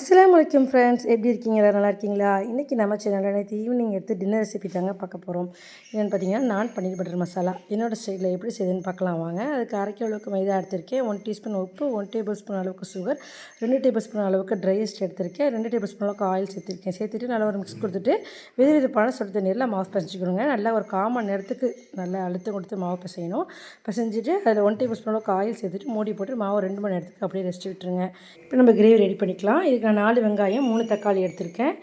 அஸ்ஸலாமு அலைக்கும் ஃப்ரெண்ட்ஸ், எப்படி இருக்கீங்க? எல்லாரும் நல்லா இருக்கீங்களா? இன்றைக்கி நம்ம சேனலில் நேற்று ஈவினிங் எடுத்து டின்னர் ரெசிபி தாங்க பார்க்க போகிறோம். என்னென்னு பார்த்தீங்கன்னா, நான் பன்னீர் பட்டர் மசாலா என்னோடய ஸ்டைலில் எப்படி செய்யுதுன்னு பார்க்கலாம் வாங்க. அதுக்கு அரை கிலோ அளவுக்கு மைதா எடுத்திருக்கேன், 1 டீஸ்பூன் உப்பு, 1 டேபிள் ஸ்பூன் அளவுக்கு சுகர், 2 டேபிள் ஸ்பூன் அளவுக்கு ட்ரை ஈஸ்ட் எடுத்திருக்கேன், 2 டேபிள் ஸ்பூன் அளவுக்கு ஆயில் சேர்த்துட்டு நல்லா ஒரு மிக்ஸ் கொடுத்துட்டு வெதுவெதுப்பான சுடு தண்ணீரில் மாவு பிசைஞ்சிக்கணுங்க. நல்லா ஒரு 1/4 மணி நேரத்துக்கு நல்லா அழுத்தம் கொடுத்து மாவு பிசையணும். பிசைஞ்சிட்டு அதில் 1 டேபிள் ஸ்பூன் அளவுக்கு ஆயில் சேர்த்துட்டு மூடி போட்டு மாவு 2 மணி நேரத்துக்கு அப்படியே ரெஸ்ட் விட்டுருங்க. இப்போ நம்ம கிரேவி ரெடி பண்ணிக்கலாம். இதுக்கு நான் 4 வெங்காயம் 3 தக்காளி எடுத்திருக்கேன்.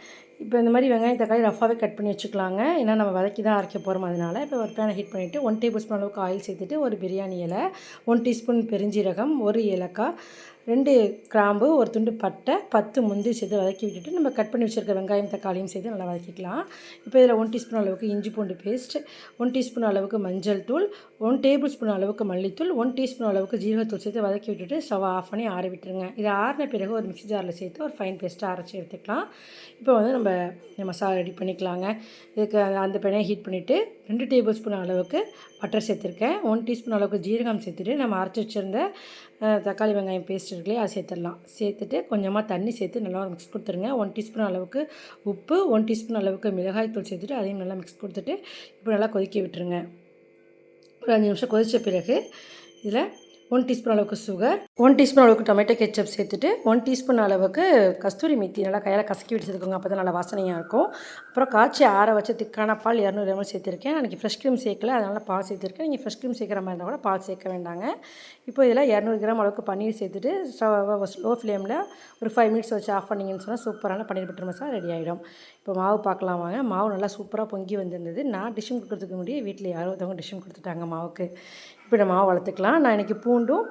இப்போ இந்த மாதிரி வெங்காயம் தக்காளி ரஃபாகவே கட் பண்ணி வச்சுக்கலாங்க. ஏன்னா நம்ம வதக்கி தான் அரைக்க போகிறோம். அதனால் இப்போ ஒரு பேனை ஹீட் பண்ணிவிட்டு 1 டேபிள் ஸ்பூன் அளவுக்கு ஆயில் சேர்த்துட்டு ஒரு பிரியாணி இலை, 1 டீஸ்பூன் பெருஞ்சீரகம், 1 ஏலக்காய், 2 கிராம்பு, ஒரு துண்டு பட்டை, 10 முந்திரி சேர்த்து வதக்கி விட்டுட்டு நம்ம கட் பண்ணி வச்சுருக்க வெங்காயம் தக்காளியும் சேர்த்து நல்லா வதக்கிக்கலாம். இப்போ இதில் 1 டீஸ்பூன் அளவுக்கு இஞ்சி பூண்டு பேஸ்ட், 1 டீஸ்பூன் அளவுக்கு மஞ்சள் தூள், 1 டேபிள் ஸ்பூன் அளவுக்கு மல்லித்தூள், 1 டீஸ்பூன் அளவுக்கு ஜீரகத்தூள் சேர்த்து வதக்கி விட்டுட்டு ஸ்டவ் ஆஃப் பண்ணி ஆற விட்டுருங்க. இது ஆறின பிறகு ஒரு மிக்ஸி ஜாரில் சேர்த்து ஒரு ஃபைன் பேஸ்ட்டாக அரைச்சி எடுத்துக்கலாம். இப்போ வந்து நம்ம மசாலா ரெடி பண்ணிக்கலாங்க. இதுக்கு அந்த பேனையை ஹீட் பண்ணிவிட்டு 2 டேபிள் ஸ்பூன் அளவுக்கு பட்டர் சேர்த்துருக்கேன், 1 டீஸ்பூன் அளவுக்கு ஜீரகம் சேர்த்துட்டு நம்ம அரைச்சி வச்சுருந்த தக்காளி வெங்காயம் பேஸ்ட் இருக்குல்லையே அதை சேர்த்துடலாம். சேர்த்துட்டு கொஞ்சமாக தண்ணி சேர்த்து நல்லா ஒரு மிக்ஸ் கொடுத்துருங்க. 1 டீஸ்பூன் அளவுக்கு உப்பு, 1 டீஸ்பூன் அளவுக்கு மிளகாய் தூள் சேர்த்துட்டு அதையும் நல்லா மிக்ஸ் கொடுத்துட்டு இப்போ நல்லா கொதிக்க விட்டுருங்க. ஒரு 5 நிமிஷம் கொதித்த பிறகு இதில் 1 டீஸ்பூன் அளவுக்கு சுகர், 1 டீஸ்பூன் அளவுக்கு டொமேட்டோ கெச்சப் சேர்த்துட்டு 1 டீஸ்பூன் அளவுக்கு கஸ்தூரி மேத்தி நல்லா கையால் கசக்கி விட்டு சேர்த்துக்கோங்க. அப்போ தான் நல்லா வாசனையாக இருக்கும். அப்புறம் காய்ச்சி ஆற வச்ச திக்கான பால் 200 ml சேர்த்துருக்கேன். அன்றைக்கி ஃப்ரெஷ் க்ரீம் சேர்க்கல, அதனால் பால் சேர்த்துருக்கேன். நீங்கள் ஃப்ரெஷ் க்ரீம் சேர்க்குற மாதிரி இருந்தால் கூட பால் சேர்க்க வேண்டாங்க. இப்போ இதில் 200 கிராம் அளவுக்கு பன்னீர் சேர்த்துட்டு லோ ஃப்ளேமில் ஒரு 5 மினிட்ஸ் வச்சு ஆஃப் பண்ணிங்கன்னு சொன்னால் சூப்பரான பன்னீர் பட்டர் மசாலா ரெடி ஆகிடும். இப்போ மாவு பார்க்கலாம் வாங்க. மாவு நல்லா சூப்பராக பொங்கி வந்திருந்தது. நான் டிஷ்ஷும் கொடுக்குறதுக்கு முன்னாடி வீட்டில் யாரோ ஒருத்தவங்க டிஷ்ஷும் கொடுத்துட்டாங்க மாவுக்கு. இப்போ நம்ம மாவு வளர்த்துக்கலாம். நான் இன்றைக்கி பூண்டும்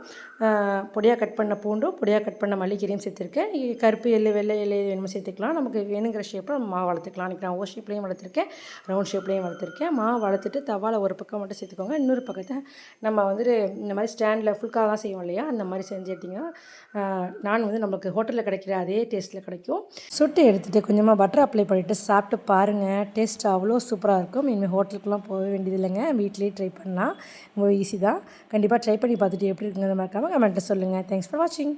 பொடியாக கட் பண்ண பூண்டும் பொடியாக கட் பண்ண மல்லிக்கீரையும் சேர்த்துருக்கேன். கருப்பு எள்ளு வெள்ளை எள்ளு வேணுமோ சேர்த்துக்கலாம். நமக்கு வேணுங்கிற ஷேப்பில் நம்ம மாவு வளர்த்துக்கலாம். இன்றைக்கி நான் ஷேப்லேயும் வளர்த்துருக்கேன், ரவுண்ட் ஷேப்லேயும் வளர்த்துருக்கேன். மாவு வளர்த்துட்டு தவாவில் ஒரு பக்கம் மட்டும் சேர்த்துக்கோங்க. இன்னொரு பக்கத்தை நம்ம வந்துட்டு இந்த மாதிரி ஸ்டாண்டில் ஃபுல்காலாம் செய்வோம் இல்லையா, அந்த மாதிரி செஞ்சு எடுத்திங்கன்னா நான் வந்து நம்மளுக்கு ஹோட்டலில் கிடைக்கிற அதே டேஸ்ட்டில் கிடைக்கும். சுட்டு எடுத்துகிட்டு கொஞ்சமாக பட்டர் அப்ளை பண்ணிவிட்டு சாப்பிட்டு பாருங்கள். டேஸ்ட் அவ்வளோ சூப்பராக இருக்கும். இனிமேல் ஹோட்டலுக்குலாம் போக வேண்டியது இல்லைங்க, வீட்லேயே ட்ரை பண்ணலாம். ரொம்ப ஈஸி தான். கண்டிப்பாக ட்ரை பண்ணி பார்த்துட்டு எப்படி இருக்குங்கிறத மறக்காமல் கமெண்ட்டில் சொல்லுங்கள். தேங்க்ஸ் ஃபார் வாட்சிங்.